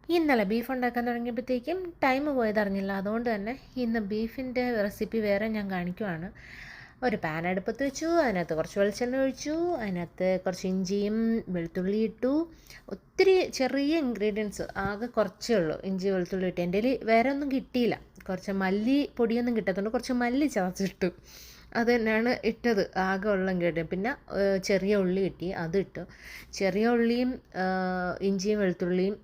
ഇന്നലെ ബീഫ് ഉണ്ടാക്കാൻ തുടങ്ങിയപ്പോഴത്തേക്കും ടൈം പോയതറിഞ്ഞില്ല. അതുകൊണ്ട് തന്നെ ഇന്ന് ബീഫിൻ്റെ റെസിപ്പി വേറെ ഞാൻ കാണിക്കുവാണ്. ഒരു പാൻ അടുപ്പത്ത് വെച്ചു, അതിനകത്ത് കുറച്ച് വെളിച്ചെണ്ണ ഒഴിച്ചു, അതിനകത്ത് കുറച്ച് ഇഞ്ചിയും വെളുത്തുള്ളി ഇട്ടു. ഒത്തിരി ചെറിയ ഇൻഗ്രീഡിയൻസ്, ആകെ കുറച്ചേ ഉള്ളൂ. ഇഞ്ചി വെളുത്തുള്ളി ഇട്ട് എൻ്റെ കയ്യിൽ വേറെ ഒന്നും കിട്ടിയില്ല. കുറച്ച് മല്ലി പൊടിയൊന്നും കിട്ടാത്തതുകൊണ്ട് കുറച്ച് മല്ലി ചതച്ചിട്ടു. അത് തന്നെയാണ് ഇട്ടത്, ആകെ ഉള്ള ഇൻഗ്രീഡിയൻ. പിന്നെ ചെറിയ ഉള്ളി കിട്ടി, അതിട്ടു. ചെറിയ ഉള്ളിയും ഇഞ്ചിയും വെളുത്തുള്ളിയും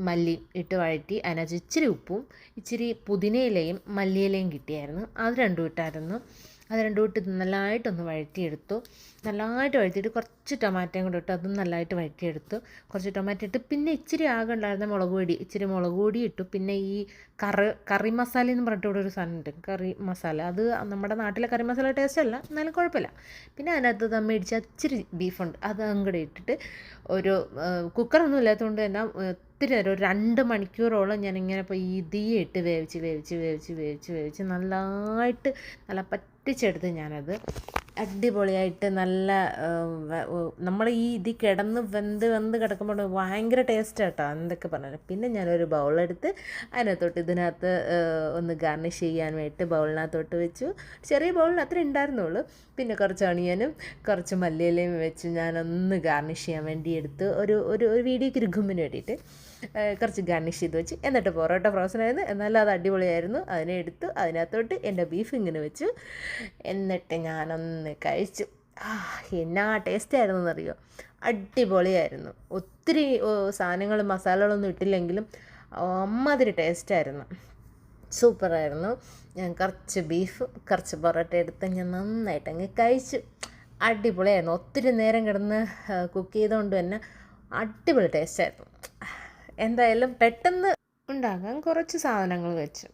മല്ലിയും ഇട്ട് വഴറ്റി അതിനകത്ത് ഇച്ചിരി ഉപ്പും ഇച്ചിരി പുതിനയിലയും മല്ലിയിലയും കിട്ടിയായിരുന്നു. അത് രണ്ടും ഇട്ടായിരുന്നു. അത് രണ്ടും ഇട്ട് നല്ലതായിട്ടൊന്ന് വഴറ്റിയെടുത്തു. നല്ലതായിട്ട് വഴറ്റിയിട്ട് കുറച്ച് ടൊമാറ്റോയും കൂടെ ഇട്ട് അതും നല്ലതായിട്ട് വഴറ്റിയെടുത്തു. കുറച്ച് ടൊമാറ്റോ ഇട്ട് പിന്നെ ഇച്ചിരി ആകെ ഉണ്ടായിരുന്ന ഇച്ചിരി മുളക് പൊടി ഇട്ടു. പിന്നെ ഈ കറി മസാല എന്ന് പറഞ്ഞിട്ട് ഇവിടെ ഒരു സാധനം ഉണ്ട്, കറി മസാല. അത് നമ്മുടെ നാട്ടിലെ കറി മസാല ടേസ്റ്റ് അല്ല, എന്നാലും കുഴപ്പമില്ല. പിന്നെ അതിനകത്ത് തമ്മ ഇടിച്ച ഇച്ചിരി ബീഫുണ്ട്, അത് അങ്ങോട്ട് ഇട്ടിട്ട് ഒരു കുക്കറൊന്നും ഇല്ലാത്തതുകൊണ്ട് തന്നെ ഒത്തിരി നേരം ഒരു 2 മണിക്കൂറോളം ഞാനിങ്ങനെ ഇപ്പോൾ ഇട്ട് വേവിച്ച് നല്ലതായിട്ട് നല്ല പറ്റിച്ചെടുത്ത് ഞാനത് അടിപൊളിയായിട്ട് നല്ല നമ്മൾ ഈ കിടന്ന് വെന്ത് കിടക്കുമ്പോൾ ഭയങ്കര ടേസ്റ്റ് കേട്ടോ, എന്തൊക്കെ പറഞ്ഞാൽ. പിന്നെ ഞാനൊരു ബൗളെടുത്ത് ഇതിനകത്ത് ഒന്ന് ഗാർണിഷ് ചെയ്യാൻ വേണ്ടിയിട്ട് ബൗളിനകത്തോട്ട് വെച്ചു. ചെറിയ ബൗളിന് അത്ര ഉണ്ടായിരുന്നുള്ളൂ. പിന്നെ കുറച്ച് അണിയനും കുറച്ച് മല്ലിയിലയും വെച്ച് ഞാനൊന്ന് ഗാർണിഷ് ചെയ്യാൻ വേണ്ടി എടുത്ത് ഒരു വീഡിയോയ്ക്ക് ഒരു ഗുമ്മിന് വേണ്ടിയിട്ട് കുറച്ച് ഗാർണിഷ് ചെയ്ത് വെച്ച്. എന്നിട്ട് പൊറോട്ട ഫ്രോസനായിരുന്നു, എന്നാലും അത് അടിപൊളിയായിരുന്നു. അതിനെ എടുത്തു, അതിനകത്തോട്ട് എൻ്റെ ബീഫ് ഇങ്ങനെ വെച്ചു. എന്നിട്ട് ഞാനൊന്ന് കഴിച്ചു. എന്നാ ടേസ്റ്റ് ആയിരുന്നു എന്നറിയോ, അടിപൊളിയായിരുന്നു. ഒത്തിരി സാധനങ്ങളും മസാലകളൊന്നും ഇട്ടില്ലെങ്കിലും അമ്മാതിരി ടേസ്റ്റായിരുന്നു, സൂപ്പറായിരുന്നു. ഞാൻ കുറച്ച് ബീഫ് കുറച്ച് പൊറോട്ട എടുത്ത് ഞാൻ നന്നായിട്ട് അങ്ങ് കഴിച്ചു. അടിപൊളിയായിരുന്നു. ഒത്തിരി നേരം കിടന്ന് കുക്ക് ചെയ്തുകൊണ്ട് തന്നെ അടിപൊളി ടേസ്റ്റായിരുന്നു. എന്തായാലും പെട്ടെന്ന് ഉണ്ടാക്കാൻ കുറച്ച് സാധനങ്ങൾ വെച്ചു.